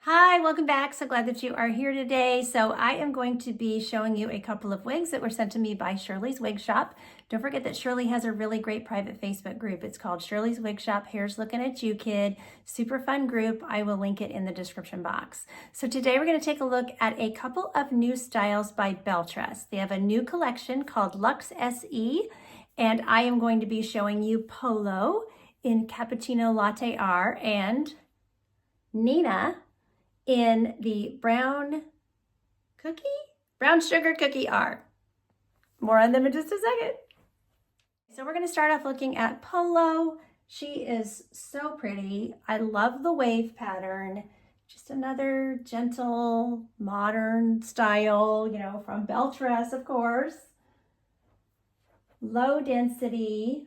Hi, welcome back. So glad that you are here today. So I am going to be showing you a couple of wigs that were sent to me by Shirley's Wig Shop. Don't forget that Shirley has a really great private Facebook group. It's called Shirley's Wig Shop, Hair's Looking at You Kid. Super fun group. I will link it in the description box. So today we're going to take a look at a couple of new styles by Belle Tress. They have a new collection called Lux SE, and I am going to be showing you Polo in Cappuccino Latte R and Nina in the brown sugar cookie R. More on them in just a second. So we're going to start off looking at Polo. She is so pretty. I love the wave pattern. Just another gentle, modern style, from Belle Tress, of course. Low density.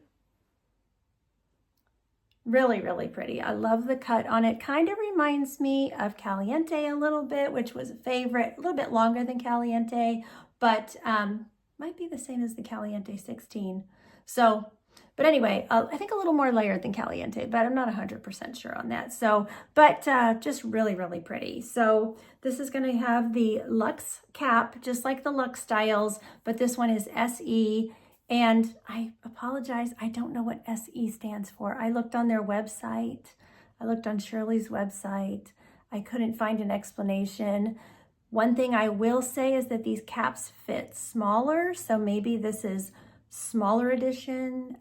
Really, really pretty. I love the cut on it. Kind of reminds me of Caliente a little bit, which was a favorite. A little bit longer than Caliente, but might be the same as the Caliente 16. So, but anyway, I think a little more layered than Caliente, but I'm not 100% sure on that. So, but just really, really pretty. So this is going to have the Lux cap, just like the Lux styles, but this one is SE. And I apologize, I don't know what SE stands for. I looked on their website. I looked on Shirley's website. I couldn't find an explanation. One thing I will say is that these caps fit smaller. So maybe this is smaller edition,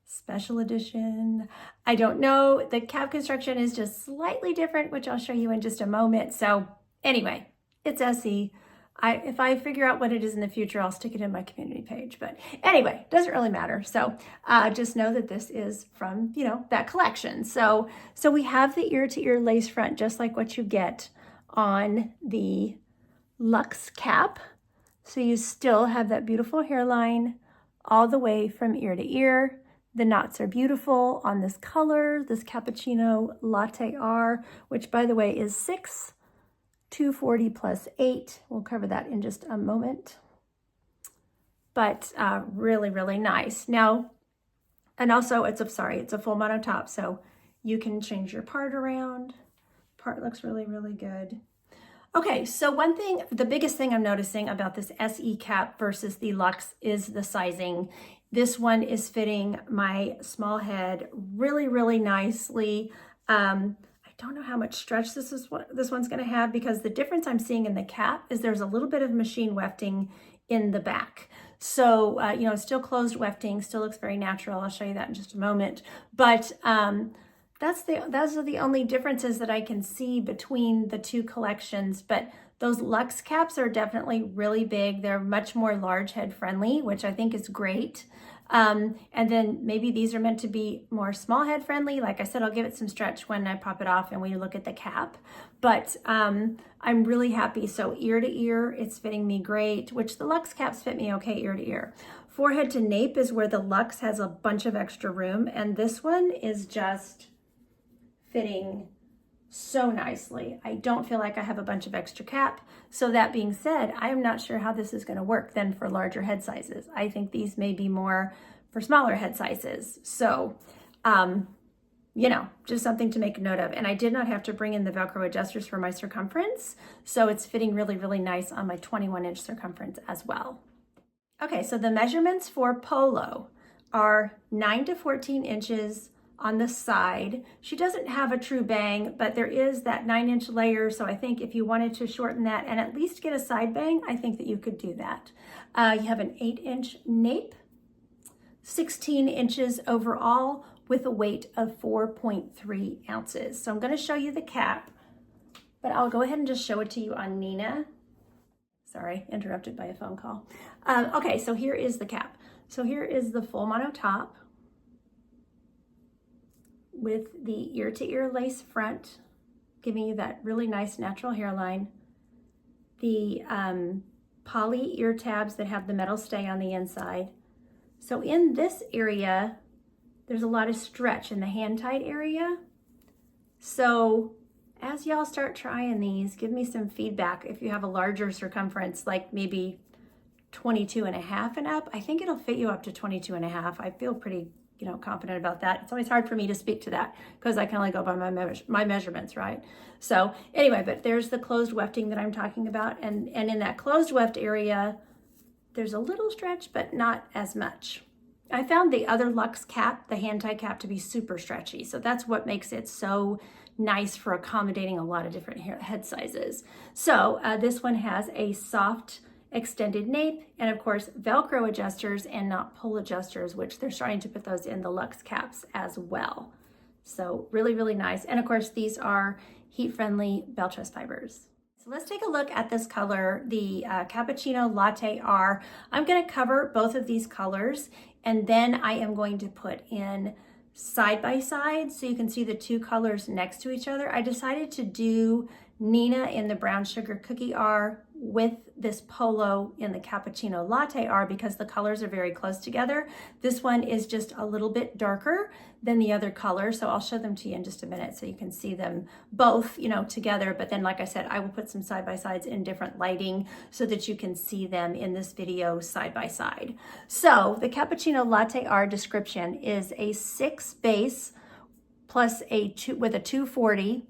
special edition. I don't know. The cap construction is just slightly different, which I'll show you in just a moment. So anyway, it's SE. If I figure out what it is in the future, I'll stick it in my community page. But anyway, doesn't really matter. So just know that this is from, that collection. So we have the ear-to-ear lace front, just like what you get on the Lux cap. So you still have that beautiful hairline all the way from ear to ear. The knots are beautiful on this color, this Cappuccino Latte R, which by the way is 240 plus 8. We'll cover that in just a moment. But really, really nice. Now, and also it's a full mono top, so you can change your part around. Part looks really, really good. Okay, so the biggest thing I'm noticing about this SE cap versus the Lux is the sizing. This one is fitting my small head really, really nicely. Don't know how much stretch this one's going to have, because the difference I'm seeing in the cap is there's a little bit of machine wefting in the back. So, it's still closed wefting, still looks very natural. I'll show you that in just a moment. But those are the only differences that I can see between the two collections. But those Lux caps are definitely really big. They're much more large head friendly, which I think is great. And then maybe these are meant to be more small head friendly. Like I said, I'll give it some stretch when I pop it off and we look at the cap. But I'm really happy. So ear to ear, it's fitting me great, which the Lux caps fit me okay ear to ear. Forehead to nape is where the Lux has a bunch of extra room, and this one is just fitting so nicely. I don't feel like I have a bunch of extra cap. So that being said, I am not sure how this is going to work then for larger head sizes. I think these may be more for smaller head sizes. So, just something to make a note of. And I did not have to bring in the Velcro adjusters for my circumference. So it's fitting really, really nice on my 21-inch circumference as well. Okay, so the measurements for Polo are 9 to 14 inches on the side. She doesn't have a true bang, but there is that 9-inch layer. So I think if you wanted to shorten that and at least get a side bang, I think that you could do that. You have an 8-inch nape, 16 inches overall with a weight of 4.3 ounces. So I'm going to show you the cap, but I'll go ahead and just show it to you on Nina. Sorry, interrupted by a phone call. Okay, so here is the cap. So here is the full mono top with the ear-to-ear lace front, giving you that really nice natural hairline. The poly ear tabs that have the metal stay on the inside. So in this area, there's a lot of stretch in the hand-tied area. So as y'all start trying these, give me some feedback. If you have a larger circumference, like maybe 22 and a half and up, I think it'll fit you up to 22 and a half. I feel pretty confident about that. It's always hard for me to speak to that because I can only go by my measurements, right? So anyway, but there's the closed wefting that I'm talking about. And in that closed weft area, there's a little stretch, but not as much. I found the other Lux cap, the hand tie cap, to be super stretchy. So that's what makes it so nice for accommodating a lot of different head sizes. So this one has a soft extended nape, and of course Velcro adjusters and not pull adjusters, which they're starting to put those in the Lux caps as well. So really, really nice. And of course these are heat-friendly Belle Tress fibers. So let's take a look at this color, the Cappuccino Latte R. I'm going to cover both of these colors, and then I am going to put in side by side so you can see the two colors next to each other. I decided to do Nina in the brown sugar cookie R with this Polo in the Cappuccino Latte R because the colors are very close together. This one is just a little bit darker than the other color, so I'll show them to you in just a minute so you can see them both, together. But then, like I said, I will put some side by sides in different lighting so that you can see them in this video side by side. So the Cappuccino Latte R description is a 6 base plus a 2 with a 240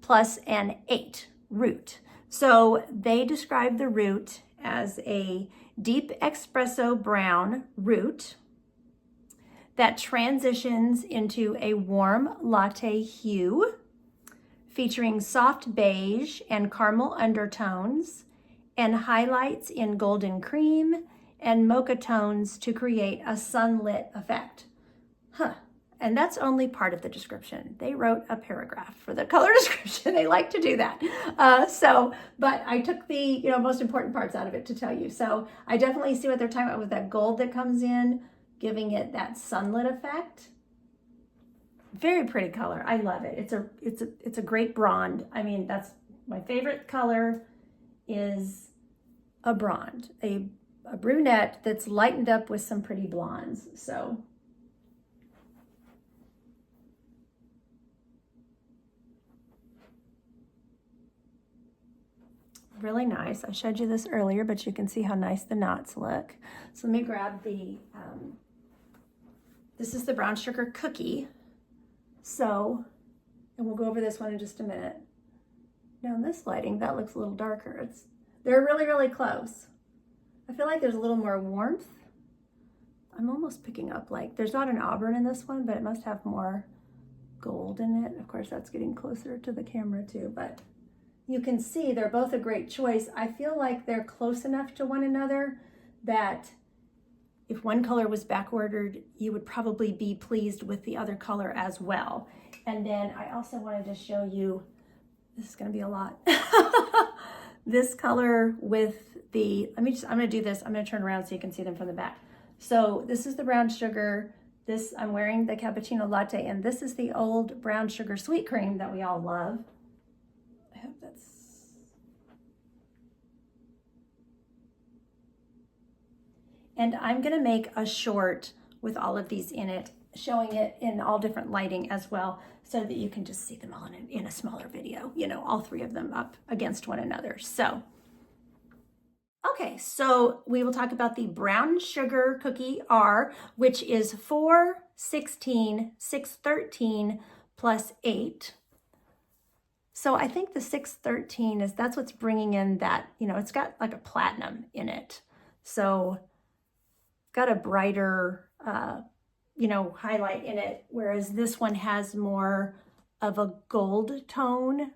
plus an 8 root. So they describe the root as a deep espresso brown root that transitions into a warm latte hue, featuring soft beige and caramel undertones and highlights in golden cream and mocha tones to create a sunlit effect. And that's only part of the description. They wrote a paragraph for the color description. They like to do that. But I took the most important parts out of it to tell you. So I definitely see what they're talking about with that gold that comes in, giving it that sunlit effect. Very pretty color. I love it. It's a great blonde. I mean, that's my favorite color is a blonde, a brunette that's lightened up with some pretty blondes. So really nice. I showed you this earlier, but you can see how nice the knots look. So let me grab the, this is the brown sugar cookie. So, and we'll go over this one in just a minute. Now in this lighting, that looks a little darker. They're really, really close. I feel like there's a little more warmth. I'm almost picking up there's not an auburn in this one, but it must have more gold in it. Of course, that's getting closer to the camera too, but you can see they're both a great choice. I feel like they're close enough to one another that if one color was back ordered, you would probably be pleased with the other color as well. And then I also wanted to show you, this is gonna be a lot. This color with the, I'm gonna do this, I'm gonna turn around so you can see them from the back. So this is the brown sugar, I'm wearing the Cappuccino Latte, and this is the old brown sugar sweet cream that we all love. I hope that's, and I'm gonna make a short with all of these in it, showing it in all different lighting as well, so that you can just see them all in a smaller video, all three of them up against one another. So, okay, so we will talk about the brown sugar cookie R, which is 4, 16, 613 plus 8. So I think the 613 that's what's bringing in that, it's got like a platinum in it. So got a brighter, highlight in it, whereas this one has more of a gold tone,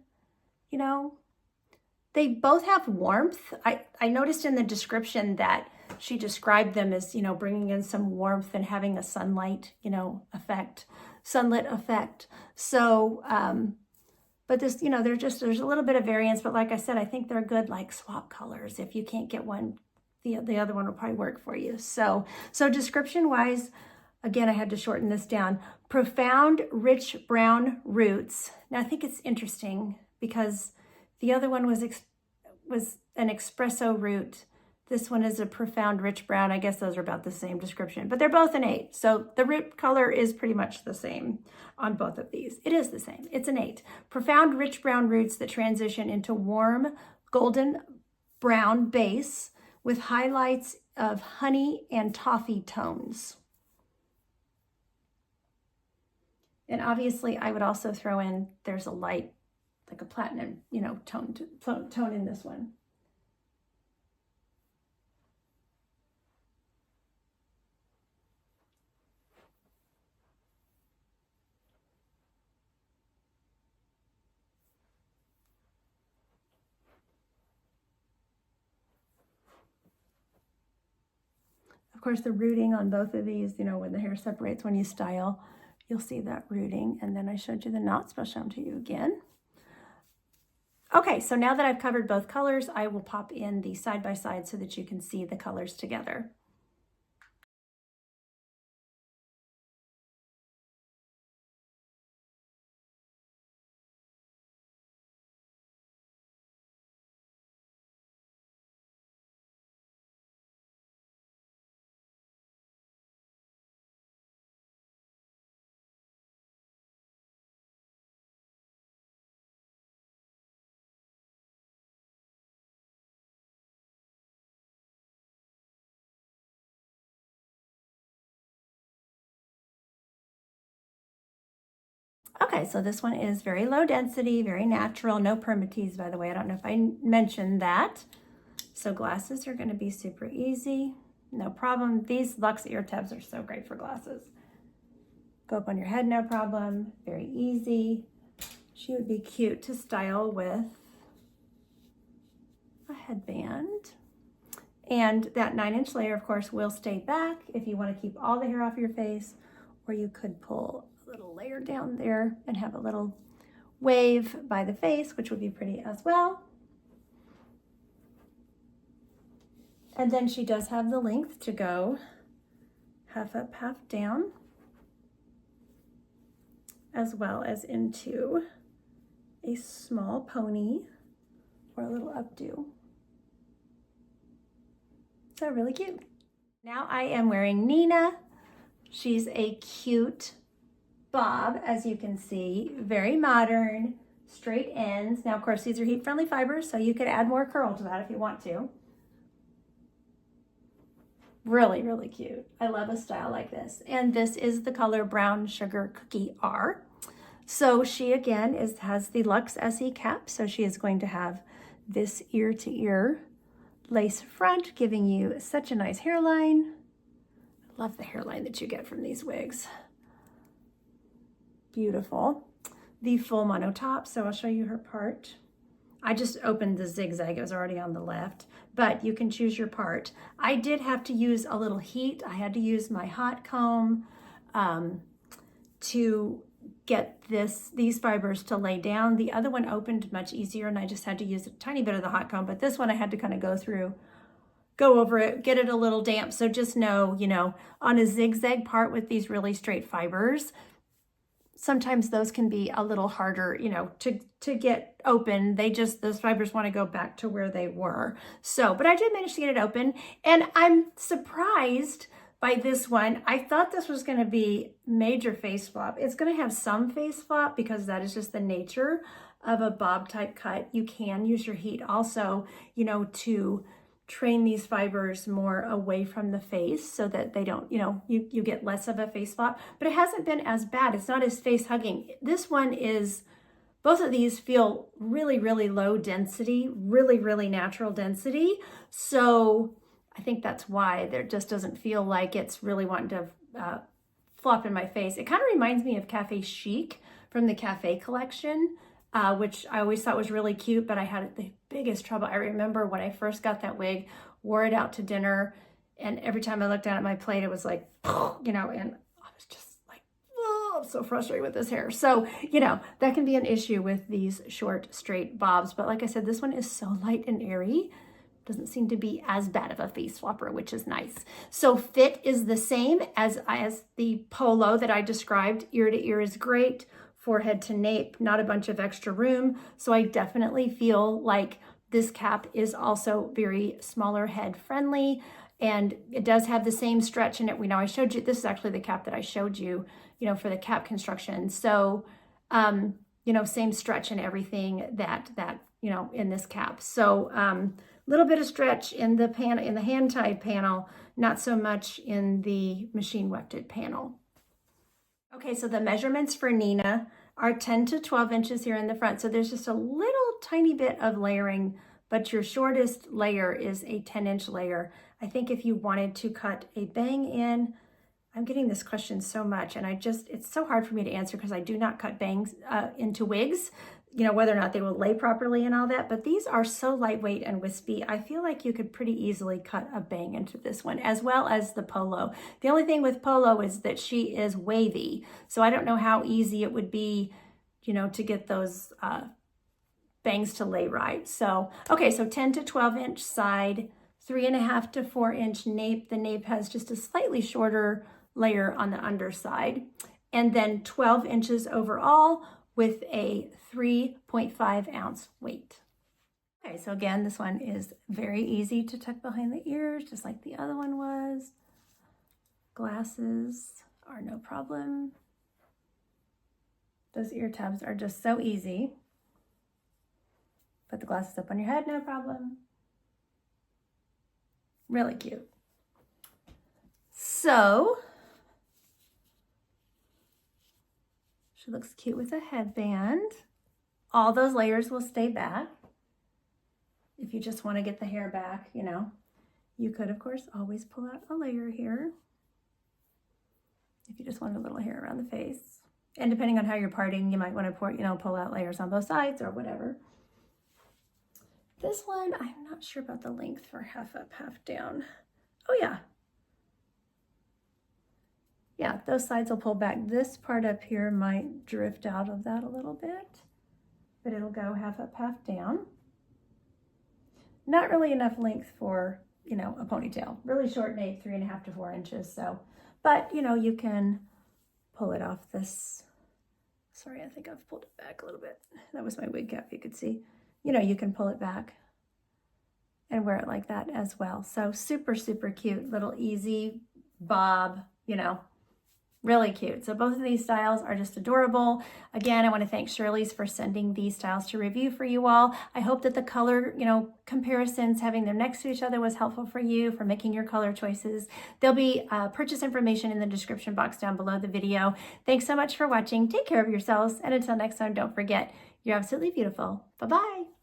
They both have warmth. I noticed in the description that she described them as, bringing in some warmth and having a sunlit effect. So, but this, there's a little bit of variance, but like I said, I think they're good swap colors. If you can't get one, the other one will probably work for you. So description wise, again, I had to shorten this down. Profound, rich brown roots. Now I think it's interesting because the other one was an espresso root. This one is a profound, rich brown. I guess those are about the same description, but they're both an 8. So the root color is pretty much the same on both of these. It is the same. It's an 8. Profound, rich brown roots that transition into warm, golden brown base with highlights of honey and toffee tones. And obviously I would also throw in, there's a light, like a platinum, you know, tone in this one. Of course, the rooting on both of these, you know, when the hair separates, when you style, you'll see that rooting. And then I showed you the knots, but I'll show them to you again. Okay, so now that I've covered both colors, I will pop in the side by side so that you can see the colors together. Okay, so this one is very low density, very natural, no permatease, by the way. I don't know if I mentioned that. So glasses are going to be super easy, no problem. These Lux ear tabs are so great for glasses. Go up on your head, no problem, very easy. She would be cute to style with a headband. And that 9-inch layer, of course, will stay back if you want to keep all the hair off your face, or you could pull a little layer down there and have a little wave by the face, which would be pretty as well. And then she does have the length to go half up, half down, as well as into a small pony or a little updo. So really cute. Now I am wearing Nina. She's a cute bob, as you can see, very modern, straight ends. Now, of course, these are heat-friendly fibers, so you could add more curl to that if you want to. Really, really cute. I love a style like this. And this is the color Brown Sugar Cookie R. So she, again, has the Lux SE cap, so she is going to have this ear-to-ear lace front, giving you such a nice hairline. I love the hairline that you get from these wigs. Beautiful. The full mono top, so I'll show you her part. I just opened the zigzag, it was already on the left, but you can choose your part. I did have to use a little heat. I had to use my hot comb to get these fibers to lay down. The other one opened much easier, and I just had to use a tiny bit of the hot comb, but this one I had to kind of go over it, get it a little damp. So just know, you know, on a zigzag part with these really straight fibers, sometimes those can be a little harder, you know, to get open. Those fibers want to go back to where they were. So, but I did manage to get it open, and I'm surprised by this one. I thought this was going to be major face flop. It's going to have some face flop because that is just the nature of a bob type cut. You can use your heat also, you know, to train these fibers more away from the face so that they don't, you know, you get less of a face flop, but it hasn't been as bad. It's not as face hugging. This one is, both of these feel really, really low density, really, really natural density. So I think that's why there just doesn't feel like it's really wanting to flop in my face. It kind of reminds me of Cafe Chic from the Cafe collection, which I always thought was really cute, but I had the biggest trouble. I remember when I first got that wig, wore it out to dinner, and every time I looked down at my plate, it was like, you know, and I was just like, oh, I'm so frustrated with this hair. So, you know, that can be an issue with these short, straight bobs. But like I said, this one is so light and airy. Doesn't seem to be as bad of a face flopper, which is nice. So fit is the same as the polo that I described. Ear to ear is great. Forehead to nape, not a bunch of extra room. So I definitely feel like this cap is also very smaller head friendly, and it does have the same stretch in it. We know I showed you, this is actually the cap that I showed you, you know, for the cap construction. So, you know, same stretch and everything that, you know, in this cap. So, little bit of stretch in the hand tied panel, not so much in the machine wefted panel. Okay, so the measurements for Nina are 10 to 12 inches here in the front. So there's just a little tiny bit of layering, but your shortest layer is a 10-inch layer. I think if you wanted to cut a bang in, I'm getting this question so much, and it's so hard for me to answer because I do not cut bangs into wigs, you know, whether or not they will lay properly and all that, but these are so lightweight and wispy. I feel like you could pretty easily cut a bang into this one, as well as the Polo. The only thing with Polo is that she is wavy, so I don't know how easy it would be, you know, to get those bangs to lay right. So, okay, so 10 to 12 inch side, 3.5 to 4 inch nape. The nape has just a slightly shorter layer on the underside, and then 12 inches overall with a 3.5 ounce weight. Okay, so again, this one is very easy to tuck behind the ears, just like the other one was. Glasses are no problem. Those ear tabs are just so easy. Put the glasses up on your head, no problem. Really cute. So, she looks cute with a headband. All those layers will stay back. If you just want to get the hair back, you know, you could, of course, always pull out a layer here. If you just want a little hair around the face. And depending on how you're parting, you might want to pull out layers on both sides or whatever. This one, I'm not sure about the length for half up, half down. Oh yeah. Yeah, those sides will pull back. This part up here might drift out of that a little bit, but it'll go half up, half down. Not really enough length for, you know, a ponytail. Really short nape, 3.5 to 4 inches. So, but you know, you can pull it off this. Sorry, I think I've pulled it back a little bit. That was my wig cap, you could see. You know, you can pull it back and wear it like that as well. So super, super cute, little easy bob, you know, really cute. So both of these styles are just adorable. Again, I want to thank Shirley's for sending these styles to review for you all. I hope that the color, you know, comparisons, having them next to each other was helpful for you for making your color choices. There'll be purchase information in the description box down below the video. Thanks so much for watching. Take care of yourselves. And until next time, don't forget, you're absolutely beautiful. Bye-bye.